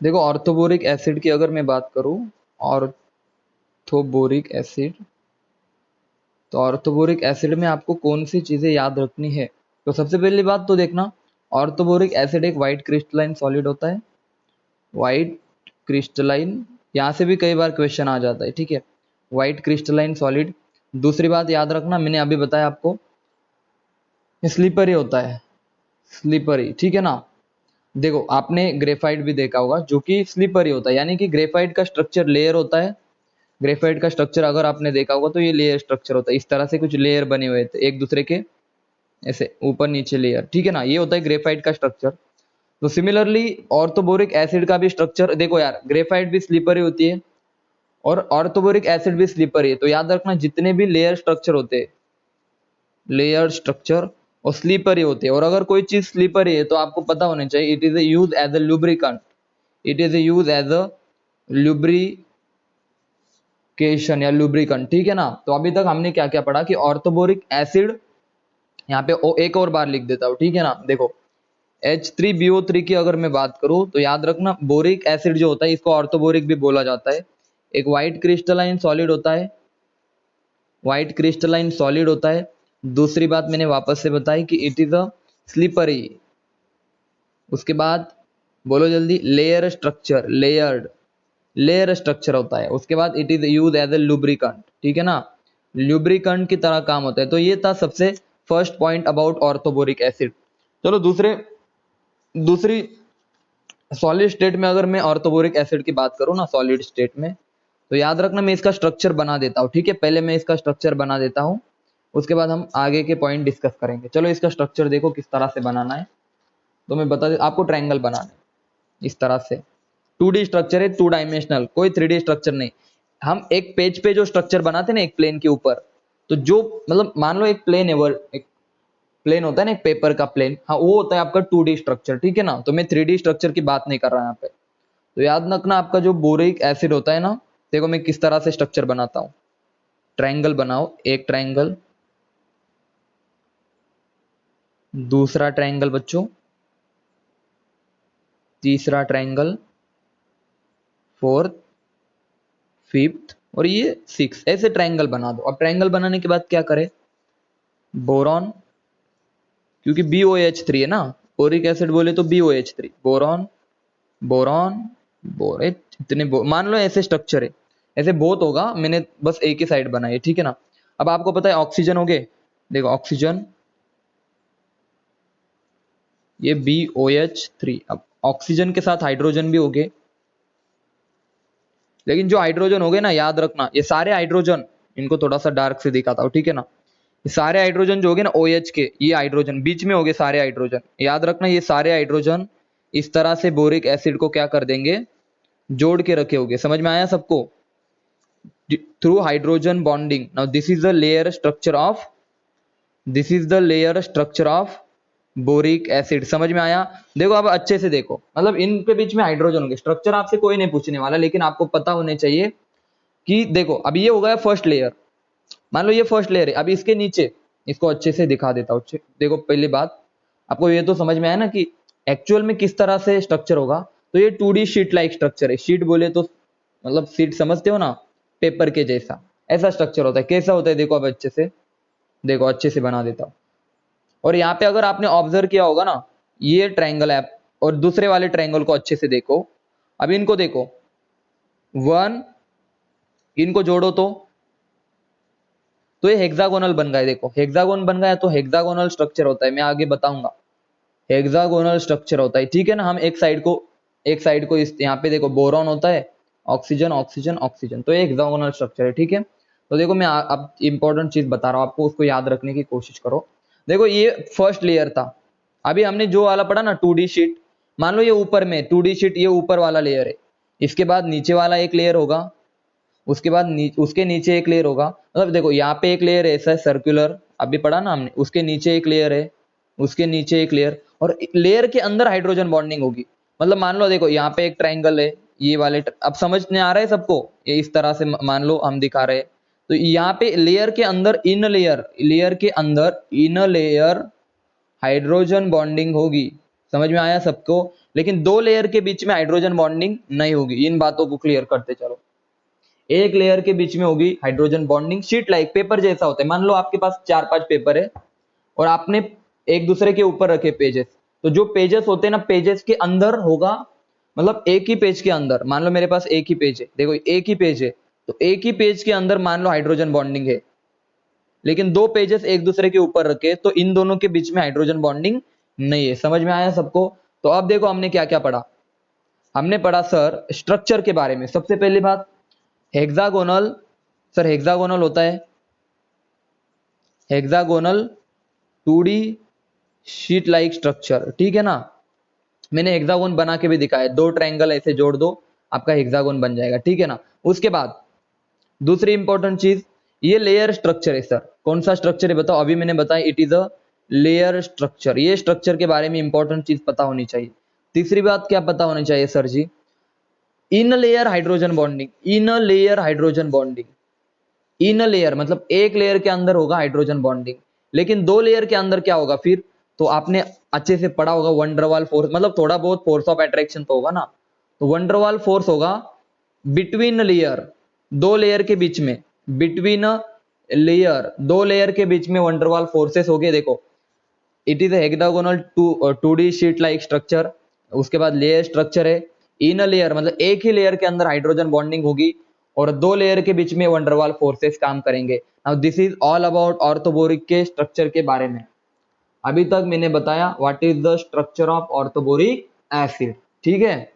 देखो orthoboric acid की अगर मैं बात करूं, ऑर्थोबोरिक एसिड, तो ऑर्थोबोरिक एसिड में आपको कौन सी चीजें याद रखनी है? तो सबसे पहली बात तो देखना, ऑर्थोबोरिक एसिड एक व्हाइट क्रिस्टलाइन सॉलिड होता है, व्हाइट क्रिस्टलाइन, यहाँ से भी कई बार क्वेश्चन आ जाता है, ठीक है, व्हाइट क्रिस्टलाइन सॉलिड। दूसरी बात याद रखना, मैंने अभी बताया आपको, स्लीपरी होता है, स्लीपरी, ठीक है ना। देखो आपने ग्रेफाइट भी देखा होगा जो कि स्लीपरी होता है, यानी कि ग्रेफाइट का स्ट्रक्चर लेयर होता है। ग्रेफाइट का स्ट्रक्चर अगर आपने देखा होगा तो ये लेयर स्ट्रक्चर होता है, इस तरह से कुछ लेयर बने हुए थे एक दूसरे के, ऐसे ऊपर नीचे लेयर, ठीक है ना, ये होता है ग्रेफाइट का स्ट्रक्चर। तो सिमिलरली ऑर्थोबोरिक एसिड का भी स्ट्रक्चर देखो यार, ग्रेफाइट भी स्लीपरी होती है और ऑर्थोबोरिक एसिड भी स्लीपरी है, तो याद रखना जितने भी लेयर स्ट्रक्चर होते हैं, लेयर स्ट्रक्चर और स्लीपरी होते हैं। और अगर कोई चीज स्लीपरी है तो आपको पता होना चाहिए it is use as a lubricant, it is use as a lubrication या लुब्रिकेंट, ठीक है ना। तो अभी तक हमने क्या क्या पढ़ा कि ऑर्थोबोरिक एसिड, यहाँ पे एक और बार लिख देता हूँ, ठीक है ना। देखो H3BO3 की अगर मैं बात करूं तो याद रखना बोरिक एसिड जो होता है इसको ऑर्थोबोरिक भी बोला जाता है। एक व्हाइट क्रिस्टलाइन सॉलिड होता है, व्हाइट क्रिस्टलाइन सॉलिड होता है। दूसरी बात मैंने वापस से बताई कि इट इज अ स्लीपरी। उसके बाद बोलो जल्दी, layer structure, layered, layer structure होता है। उसके बाद it is use as a lubricant, ठीक है ना, लुब्रिकेंट की तरह काम होता है। तो ये था सबसे first point about orthoboric acid. चलो दूसरी सॉलिड स्टेट में अगर मैं ऑर्थोबोरिक एसिड की बात करूं ना, सॉलिड स्टेट में, तो याद रखना मैं इसका स्ट्रक्चर बना देता हूं, ठीक है, पहले मैं इसका स्ट्रक्चर बना देता हूं, उसके बाद हम आगे के पॉइंट डिस्कस करेंगे। चलो इसका स्ट्रक्चर देखो किस तरह से बनाना है, तो मैं बता देता आपको, ट्रायंगल बनाना है इस तरह से, 2D स्ट्रक्चर है, 2 डायमेंशनल, कोई 3D स्ट्रक्चर नहीं। हम एक पेज पे जो स्ट्रक्चर बनाते हैं ना एक प्लेन के ऊपर, तो जो मतलब मान लो एक प्लेन है, एक प्लेन होता है ना एक पेपर का प्लेन, हाँ वो होता है आपका 2D स्ट्रक्चर, ठीक है ना। तो मैं 3D स्ट्रक्चर की बात नहीं कर रहा यहाँ पे। तो याद रखना आपका जो बोरिक एसिड होता है ना, देखो मैं किस तरह से स्ट्रक्चर बनाता हूँ, ट्रायंगल बनाओ, एक ट्रायंगल, दूसरा ट्रायंगल बच्चों, तीसरा ट्रायंगल, फोर्थ, फिफ्थ और ये सिक्स, ऐसे ट्रायंगल बना दो। अब ट्रायंगल बनाने के बाद क्या करें, बोरॉन, क्योंकि BOH3 है ना, बोरिक एसिड बोले तो BOH3, बोरॉन, बोरॉन, बोरेट, मान लो ऐसे स्ट्रक्चर है, ऐसे बहुत होगा, मैंने बस एक ही साइड बनाई है, ठीक है ना। अब आपको पता है ऑक्सीजन हो गए, देखो ऑक्सीजन, ये BOH3। अब ऑक्सीजन के साथ हाइड्रोजन भी हो गए, लेकिन जो हाइड्रोजन हो गए ना, याद रखना ये सारे हाइड्रोजन, इनको थोड़ा सा डार्क से दिखाता हूँ, ठीक है ना, ये सारे हाइड्रोजन जो हो गए ना OH के, ये हाइड्रोजन बीच में हो गए सारे हाइड्रोजन, याद रखना ये सारे हाइड्रोजन इस तरह से बोरिक एसिड को क्या कर देंगे, जोड़ के रखे होंगे। समझ में आया सबको, through hydrogen bonding. Now this is the layer structure of, this is the layer structure of boric acid. समझ में आया? देखो अब अच्छे से देखो, मतलब इनके बीच में हाइड्रोजन होंगे, स्ट्रक्चर आपसे कोई नहीं पूछने वाला, लेकिन आपको पता होने चाहिए कि देखो अब ये हो गया फर्स्ट लेयर, मान लो ये फर्स्ट लेयर है। अब इसके नीचे, इसको अच्छे से दिखा देता हूँ, देखो पहली बात आपको ये तो समझ में आया ना कि एक्चुअल में किस तरह से स्ट्रक्चर होगा। तो ये 2D शीट लाइक स्ट्रक्चर है, शीट बोले तो मतलब शीट समझते हो ना, पेपर के जैसा, ऐसा स्ट्रक्चर होता है। कैसा होता है देखो, अब अच्छे से देखो, अच्छे से बना देता हूँ। और यहाँ पे अगर आपने ऑब्जर्व किया होगा ना, ये ट्रायंगल है, और दूसरे वाले ट्रायंगल को अच्छे से देखो। अब इनको देखो, वन, इनको जोड़ो तो ये हेक्सागोनल बन गया है। देखो हेक्सागोन बन गया, तो हेक्सागोनल स्ट्रक्चर होता है, मैं आगे बताऊंगा, हेक्सागोनल स्ट्रक्चर होता है, ठीक है ना। हम एक साइड को इस यहाँ पे देखो बोरॉन होता है, ऑक्सीजन ऑक्सीजन ऑक्सीजन, तो ये हेक्सागोनल स्ट्रक्चर है, ठीक है। तो देखो मैं अब इंपॉर्टेंट चीज बता रहा हूँ आपको, उसको याद रखने की कोशिश करो। देखो ये फर्स्ट लेयर था, अभी हमने जो वाला पढ़ा ना 2D शीट, मान लो ये ऊपर में 2D शीट, ये ऊपर वाला लेयर है, इसके बाद नीचे वाला एक लेयर होगा, उसके बाद उसके नीचे एक लेयर होगा। मतलब देखो यहाँ पे एक लेयर है ऐसा सर्कुलर, अभी पढ़ा ना हमने, उसके नीचे एक लेयर है, उसके नीचे एक लेयर, और लेयर के अंदर हाइड्रोजन बॉन्डिंग होगी। मतलब मान लो देखो यहाँ पे एक ट्रायंगल है, ये वाले अब समझने आ रहा है सबको, ये इस तरह से मान लो हम दिखा रहे हैं। तो यहाँ पे लेयर के अंदर इन लेयर, लेयर के अंदर इन लेयर हाइड्रोजन बॉन्डिंग होगी, समझ में आया सबको। लेकिन दो लेयर के बीच में हाइड्रोजन बॉन्डिंग नहीं होगी, इन बातों को क्लियर करते चलो। एक लेयर के बीच में होगी hydrogen bonding, sheet like paper जैसा होता है। मान लो आपके पास 4-5 पेपर है और आपने एक दूसरे के ऊपर रखे पेजेस, तो जो पेजेस होते हैं ना, पेजेस के अंदर होगा, मतलब एक ही पेज के अंदर, मान लो मेरे पास एक ही पेज है, देखो एक ही पेज है, तो एक ही पेज के अंदर मान लो हाइड्रोजन बॉन्डिंग है। लेकिन दो पेजेस एक दूसरे के ऊपर रखे तो इन दोनों के बीच में हाइड्रोजन बॉन्डिंग नहीं है। समझ में आया सबको। तो अब देखो हमने क्या क्या पढ़ा। हमने पढ़ा सर स्ट्रक्चर के बारे में। सबसे पहली बात हेक्सागोनल, सर हेक्सागोनल होता है hexagonal 2D sheet like structure, ठीक है ना। मैंने हेक्सागोन बना के भी दिखाया, दो ट्रायंगल ऐसे जोड़ दो आपका हेक्सागोन बन जाएगा, ठीक है ना। उसके बाद दूसरी इंपॉर्टेंट चीज, ये लेयर स्ट्रक्चर है सर। कौन सा स्ट्रक्चर है बताओ, अभी मैंने बताया it is a layer structure. ये स्ट्रक्चर के बारे में इंपॉर्टेंट चीज पता होनी चाहिए। तीसरी बात क्या पता होनी चाहिए sir ji, in layer hydrogen bonding, in layer hydrogen bonding. In layer मतलब एक लेयर के अंदर होगा हाइड्रोजन बॉन्डिंग, लेकिन दो लेयर के अंदर क्या होगा फिर, तो आपने अच्छे से पढ़ा होगा वंडरवाल फोर्स, मतलब थोड़ा बहुत फोर्स ऑफ अट्रैक्शन तो होगा ना। तो वंडरवाल फोर्स होगा बिटवीन लेयर, दो लेयर के बीच में, बिटवीन लेयर, दो लेयर के बीच में वंडरवाल फोर्सेस हो गए। देखो it is hexagonal 2D sheet like structure. उसके बाद लेयर स्ट्रक्चर है, इन लेयर मतलब एक ही लेयर के अंदर हाइड्रोजन बॉन्डिंग होगी और दो लेयर के बीच में वंडरवाल फोर्सेस काम करेंगे। Now this is all about orthoboric के स्ट्रक्चर के बारे में। अभी तक मैंने बताया what is the structure of orthoboric acid, ठीक है।